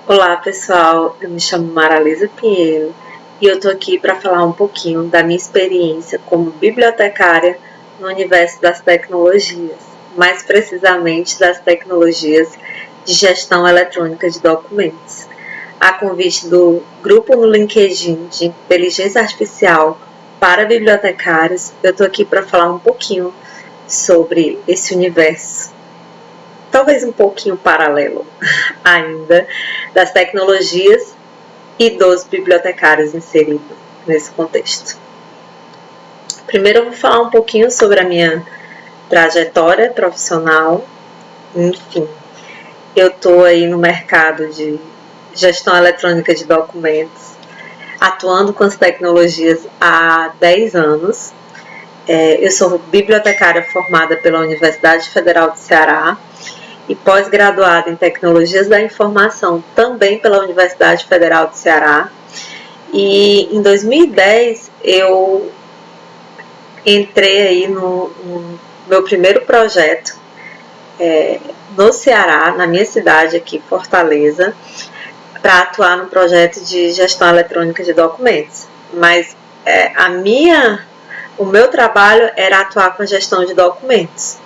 Olá pessoal, eu me chamo Maralisa Pinheiro e eu tô aqui para falar um pouquinho da minha experiência como bibliotecária no universo das tecnologias, mais precisamente das tecnologias de gestão eletrônica de documentos. A convite do grupo no LinkedIn de inteligência artificial para bibliotecários, eu tô aqui para falar um pouquinho sobre esse universo, talvez um pouquinho paralelo ainda, das tecnologias e dos bibliotecários inseridos nesse contexto. Primeiro eu vou falar um pouquinho sobre a minha trajetória profissional. Enfim, eu estou aí no mercado de gestão eletrônica de documentos, atuando com as tecnologias há 10 anos. Eu sou bibliotecária formada pela Universidade Federal do Ceará e pós-graduada em Tecnologias da Informação, também pela Universidade Federal do Ceará. E em 2010 eu entrei aí no meu primeiro projeto no Ceará, na minha cidade aqui, Fortaleza, para atuar no projeto de gestão eletrônica de documentos. Mas o meu trabalho era atuar com a gestão de documentos.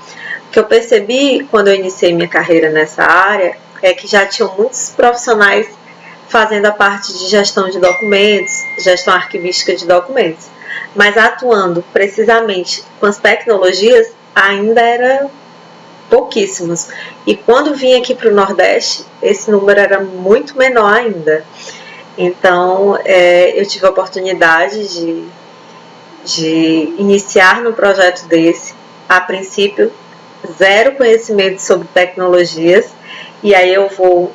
O que eu percebi quando eu iniciei minha carreira nessa área é que já tinham muitos profissionais fazendo a parte de gestão de documentos, gestão arquivística de documentos, mas atuando precisamente com as tecnologias ainda era pouquíssimos. E quando vim aqui para o Nordeste, esse número era muito menor ainda. Então, eu tive a oportunidade de iniciar num projeto desse, a princípio, zero conhecimento sobre tecnologias, e aí eu vou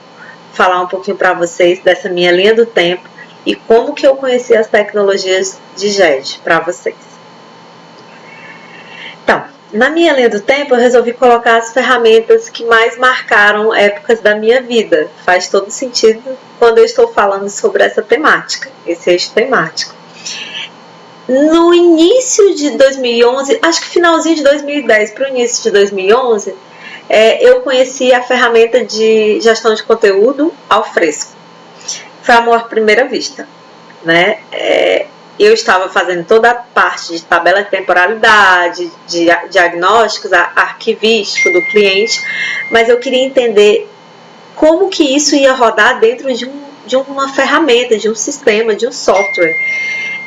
falar um pouquinho para vocês dessa minha linha do tempo e como que eu conheci as tecnologias de GED para vocês. Então, na minha linha do tempo eu resolvi colocar as ferramentas que mais marcaram épocas da minha vida. Faz todo sentido quando eu estou falando sobre essa temática, esse eixo temático. No início de 2011, acho que finalzinho de 2010 para o início de 2011, eu conheci a ferramenta de gestão de conteúdo Alfresco. Foi amor à primeira vista, né? Eu estava fazendo toda a parte de tabela de temporalidade, de diagnósticos, arquivístico do cliente, mas eu queria entender como que isso ia rodar dentro de uma ferramenta, de um sistema, de um software.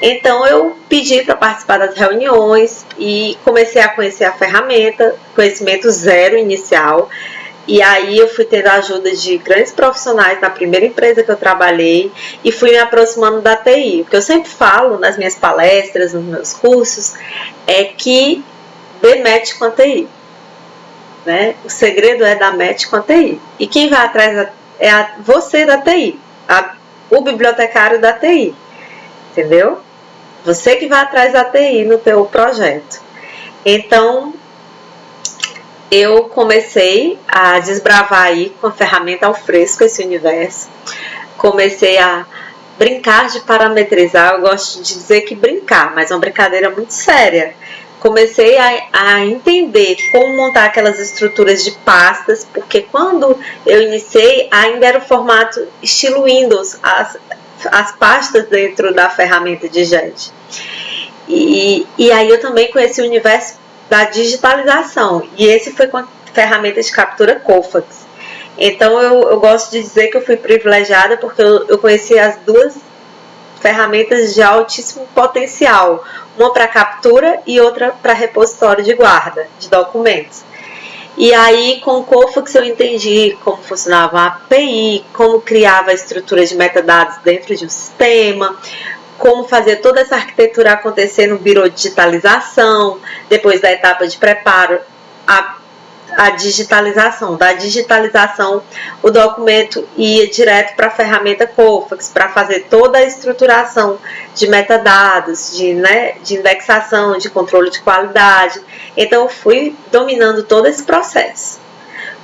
Então eu pedi para participar das reuniões e comecei a conhecer a ferramenta, conhecimento zero inicial. E aí eu fui tendo a ajuda de grandes profissionais na primeira empresa que eu trabalhei e fui me aproximando da TI. O que eu sempre falo nas minhas palestras, nos meus cursos, é que dê match com a TI. Né? O segredo é dar match com a TI. E quem vai atrás é você da TI, o bibliotecário da TI. Entendeu? Você que vai atrás da TI no teu projeto. Então, eu comecei a desbravar aí com a ferramenta Alfresco esse universo. Comecei a brincar de parametrizar. Eu gosto de dizer que brincar, mas é uma brincadeira muito séria. Comecei a entender como montar aquelas estruturas de pastas, porque quando eu iniciei ainda era o formato estilo Windows, as pastas dentro da ferramenta de GED. E aí eu também conheci o universo da digitalização, e esse foi com a ferramenta de captura Kofax. Então eu gosto de dizer que eu fui privilegiada porque eu conheci as duas ferramentas de altíssimo potencial, uma para captura e outra para repositório de guarda de documentos. E aí, com o Kofax, eu entendi como funcionava a API, como criava a estrutura de metadados dentro de um sistema, como fazer toda essa arquitetura acontecer no birô de digitalização, depois da etapa de preparo, a digitalização. Da digitalização, o documento ia direto para a ferramenta Kofax, para fazer toda a estruturação de metadados, de indexação, de controle de qualidade. Então, eu fui dominando todo esse processo,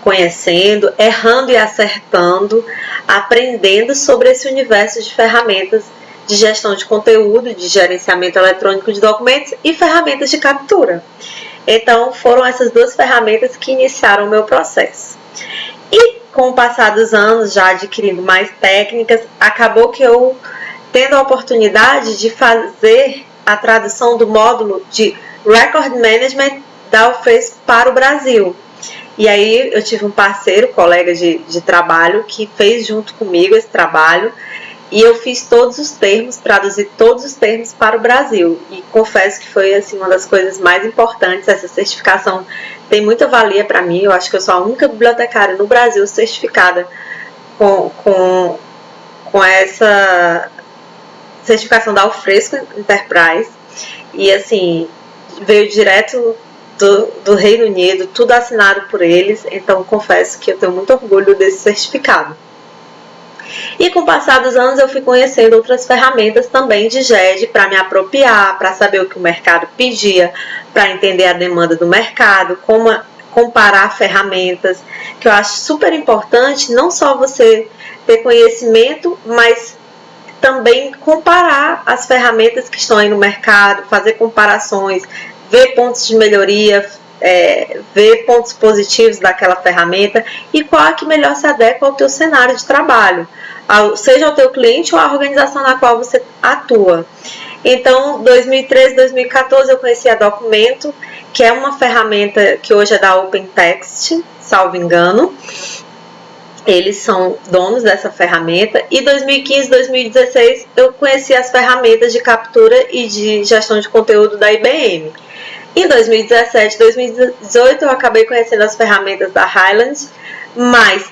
conhecendo, errando e acertando, aprendendo sobre esse universo de ferramentas de gestão de conteúdo, de gerenciamento eletrônico de documentos e ferramentas de captura. Então, foram essas duas ferramentas que iniciaram o meu processo. E com o passar dos anos, já adquirindo mais técnicas, acabou que eu tendo a oportunidade de fazer a tradução do módulo de Record Management da UFRESC para o Brasil. E aí eu tive um parceiro, colega de trabalho, que fez junto comigo esse trabalho, e eu fiz todos os termos, traduzi todos os termos para o Brasil. E confesso que foi assim, uma das coisas mais importantes. Essa certificação tem muita valia para mim. Eu acho que eu sou a única bibliotecária no Brasil certificada com essa certificação da UFRESC Enterprise. E assim, veio direto do Reino Unido, tudo assinado por eles. Então confesso que eu tenho muito orgulho desse certificado. E com o passar dos anos eu fui conhecendo outras ferramentas também de GED para me apropriar, para saber o que o mercado pedia, para entender a demanda do mercado, como comparar ferramentas, que eu acho super importante, não só você ter conhecimento, mas também comparar as ferramentas que estão aí no mercado, fazer comparações, ver pontos de melhoria, ver pontos positivos daquela ferramenta e qual é que melhor se adequa ao teu cenário de trabalho, seja ao teu cliente ou à organização na qual você atua. Então, 2013, 2014 eu conheci a Documento, que é uma ferramenta que hoje é da OpenText, salvo engano. Eles são donos dessa ferramenta. E 2015, 2016 eu conheci as ferramentas de captura e de gestão de conteúdo da IBM. Em 2017, 2018 eu acabei conhecendo as ferramentas da Hyland, mas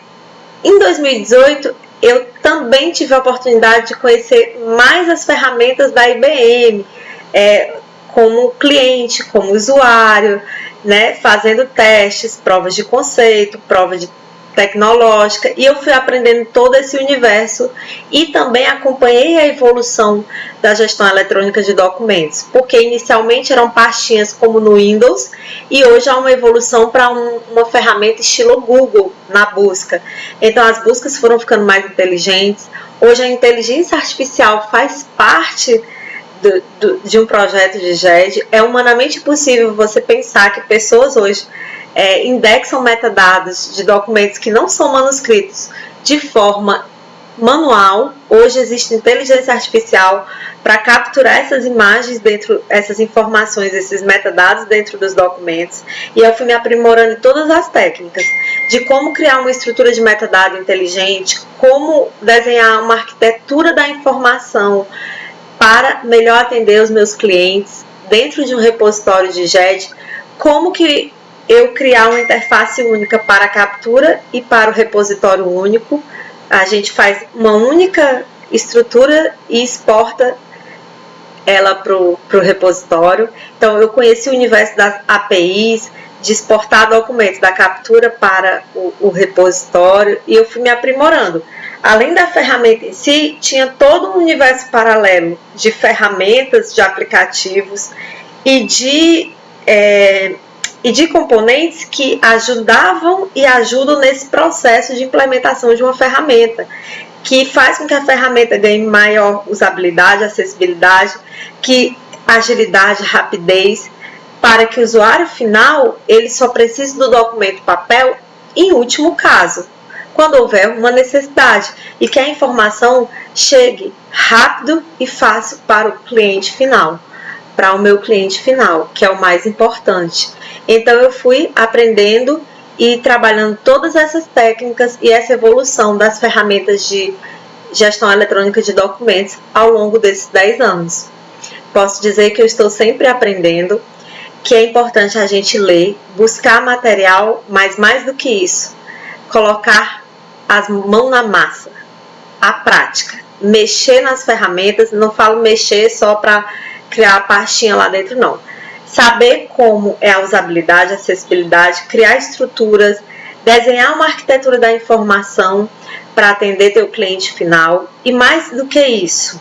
em 2018 eu também tive a oportunidade de conhecer mais as ferramentas da IBM, como cliente, como usuário, né, fazendo testes, provas de conceito, prova de tecnológica, e eu fui aprendendo todo esse universo e também acompanhei a evolução da gestão eletrônica de documentos, porque inicialmente eram pastinhas como no Windows e hoje há uma evolução para uma ferramenta estilo Google na busca. Então as buscas foram ficando mais inteligentes. Hoje a inteligência artificial faz parte de um projeto de GED. É humanamente possível você pensar que pessoas hoje indexam metadados de documentos que não são manuscritos de forma manual. Hoje existe inteligência artificial para capturar essas imagens essas informações, esses metadados dentro dos documentos. E eu fui me aprimorando em todas as técnicas de como criar uma estrutura de metadado inteligente, como desenhar uma arquitetura da informação para melhor atender os meus clientes dentro de um repositório de GED, como que eu criar uma interface única para a captura e para o repositório único. A gente faz uma única estrutura e exporta ela para o repositório. Então eu conheci o universo das APIs, de exportar documentos da captura para o repositório, e eu fui me aprimorando. Além da ferramenta em si, tinha todo um universo paralelo de ferramentas, de aplicativos e de componentes que ajudavam e ajudam nesse processo de implementação de uma ferramenta, que faz com que a ferramenta ganhe maior usabilidade, acessibilidade, agilidade, rapidez, para que o usuário final ele só precise do documento papel em último caso, quando houver uma necessidade, e que a informação chegue rápido e fácil para o cliente final, para o meu cliente final, que é o mais importante. Então eu fui aprendendo e trabalhando todas essas técnicas e essa evolução das ferramentas de gestão eletrônica de documentos ao longo desses 10 anos. Posso dizer que eu estou sempre aprendendo, que é importante a gente ler, buscar material, mas mais do que isso, colocar as mãos na massa, a prática, mexer nas ferramentas. Não falo mexer só para criar a pastinha lá dentro, não. Saber como é a usabilidade, a acessibilidade, criar estruturas, desenhar uma arquitetura da informação para atender teu cliente final. E mais do que isso,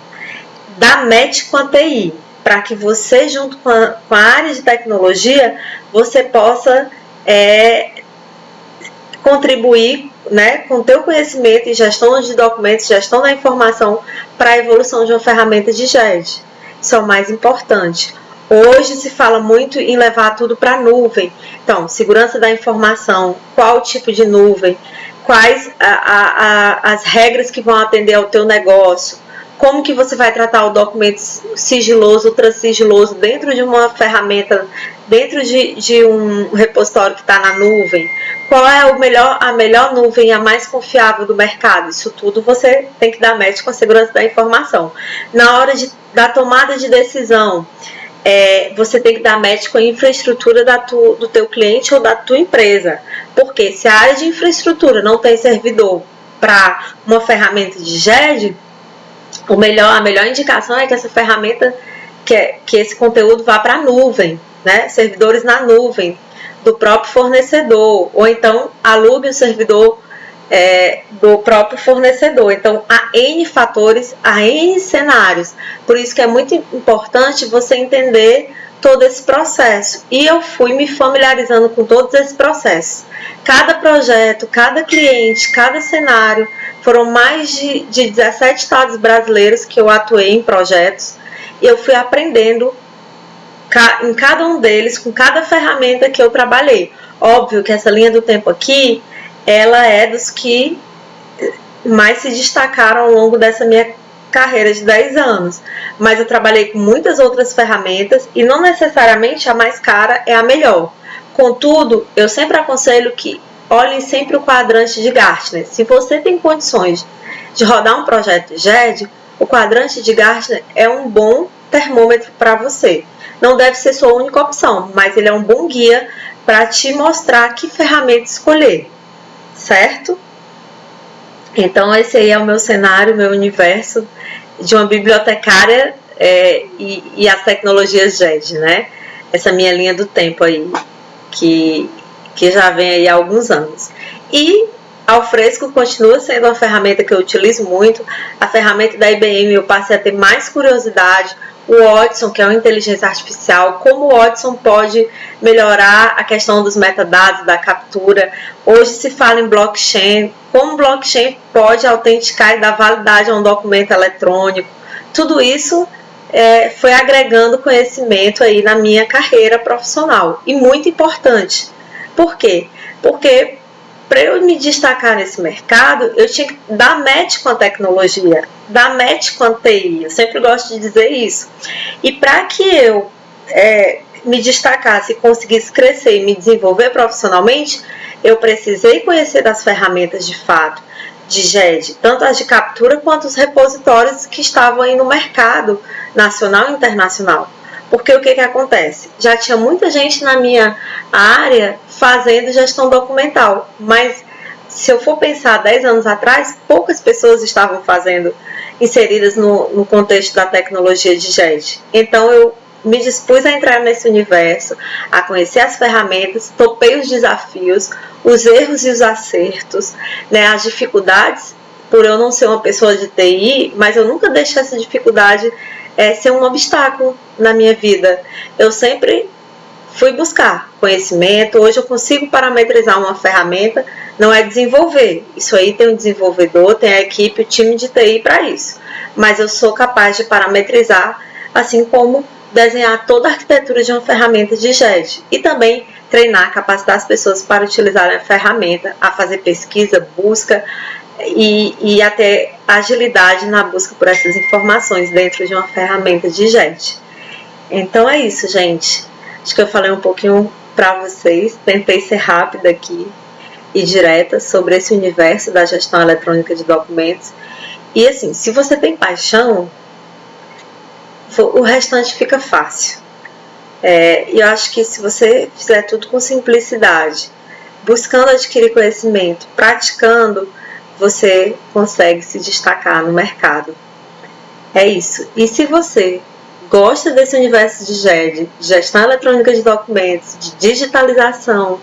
dar match com a TI, para que você, junto com a área de tecnologia, você possa contribuir, né, com o teu conhecimento em gestão de documentos, gestão da informação, para a evolução de uma ferramenta de GED. Isso é o mais importante. Hoje se fala muito em levar tudo para a nuvem. Então, segurança da informação, qual tipo de nuvem, quais as regras que vão atender ao teu negócio, como que você vai tratar o documento sigiloso, ultra sigiloso dentro de uma ferramenta, dentro de um repositório que está na nuvem, qual é a melhor nuvem, a mais confiável do mercado. Isso tudo você tem que dar match com a segurança da informação. Na hora da tomada de decisão, você tem que dar match com a infraestrutura do teu cliente ou da tua empresa. Porque se a área de infraestrutura não tem servidor para uma ferramenta de GED, a melhor indicação é que essa ferramenta, que esse conteúdo vá para a nuvem, né? Servidores na nuvem do próprio fornecedor, ou então alugue o servidor do próprio fornecedor. Então, há N fatores, há N cenários. Por isso que é muito importante você entender todo esse processo. E eu fui me familiarizando com todos esses processos. Cada projeto, cada cliente, cada cenário. Foram mais de 17 estados brasileiros que eu atuei em projetos. E eu fui aprendendo em cada um deles, com cada ferramenta que eu trabalhei. Óbvio que essa linha do tempo aqui, ela é dos que mais se destacaram ao longo dessa minha carreira de 10 anos. Mas eu trabalhei com muitas outras ferramentas e não necessariamente a mais cara é a melhor. Contudo, eu sempre aconselho que olhem sempre o quadrante de Gartner. Se você tem condições de rodar um projeto de GED, o quadrante de Gartner é um bom termômetro para você. Não deve ser sua única opção, mas ele é um bom guia para te mostrar que ferramenta escolher, certo? Então esse aí é o meu cenário, meu universo de uma bibliotecária e as tecnologias GED, né? Essa minha linha do tempo aí, que já vem aí há alguns anos. E Alfresco continua sendo uma ferramenta que eu utilizo muito. A ferramenta da IBM eu passei a ter mais curiosidade. O Watson, que é uma inteligência artificial, como o Watson pode melhorar a questão dos metadados, da captura. Hoje se fala em blockchain, como blockchain pode autenticar e dar validade a um documento eletrônico. Tudo isso foi agregando conhecimento aí na minha carreira profissional. E muito importante. Por quê? Porque para eu me destacar nesse mercado, eu tinha que dar match com a tecnologia, dar match com a TI. Eu sempre gosto de dizer isso. E para que eu me destacasse e conseguisse crescer e me desenvolver profissionalmente, eu precisei conhecer das ferramentas de fato de GED, tanto as de captura quanto os repositórios que estavam aí no mercado nacional e internacional. Porque o que acontece? Já tinha muita gente na minha área fazendo gestão documental, mas se eu for pensar 10 anos atrás, poucas pessoas estavam inseridas no contexto da tecnologia de GED. Então eu me dispus a entrar nesse universo, a conhecer as ferramentas, topei os desafios, os erros e os acertos, né, as dificuldades, por eu não ser uma pessoa de TI, mas eu nunca deixei essa dificuldade ser um obstáculo na minha vida. Eu sempre fui buscar conhecimento. Hoje eu consigo parametrizar uma ferramenta, não é desenvolver. Isso aí tem um desenvolvedor, tem a equipe, o time de TI para isso. Mas eu sou capaz de parametrizar, assim como desenhar toda a arquitetura de uma ferramenta de GED. E também treinar, capacitar as pessoas para utilizarem a ferramenta, a fazer pesquisa, busca, e até agilidade na busca por essas informações dentro de uma ferramenta de GED. Então é isso, gente. Acho que eu falei um pouquinho para vocês, tentei ser rápida aqui e direta sobre esse universo da gestão eletrônica de documentos. E assim, se você tem paixão, o restante fica fácil. E eu acho que se você fizer tudo com simplicidade, buscando adquirir conhecimento, praticando, você consegue se destacar no mercado. É isso. E se você gosta desse universo de GED, de gestão eletrônica de documentos, de digitalização,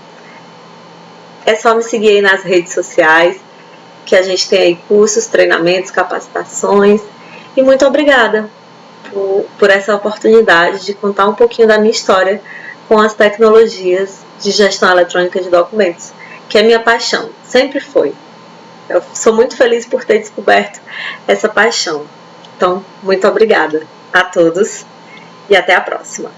é só me seguir aí nas redes sociais, que a gente tem aí cursos, treinamentos, capacitações. E muito obrigada por essa oportunidade de contar um pouquinho da minha história com as tecnologias de gestão eletrônica de documentos, que é minha paixão, sempre foi. Eu sou muito feliz por ter descoberto essa paixão. Então, muito obrigada a todos e até a próxima.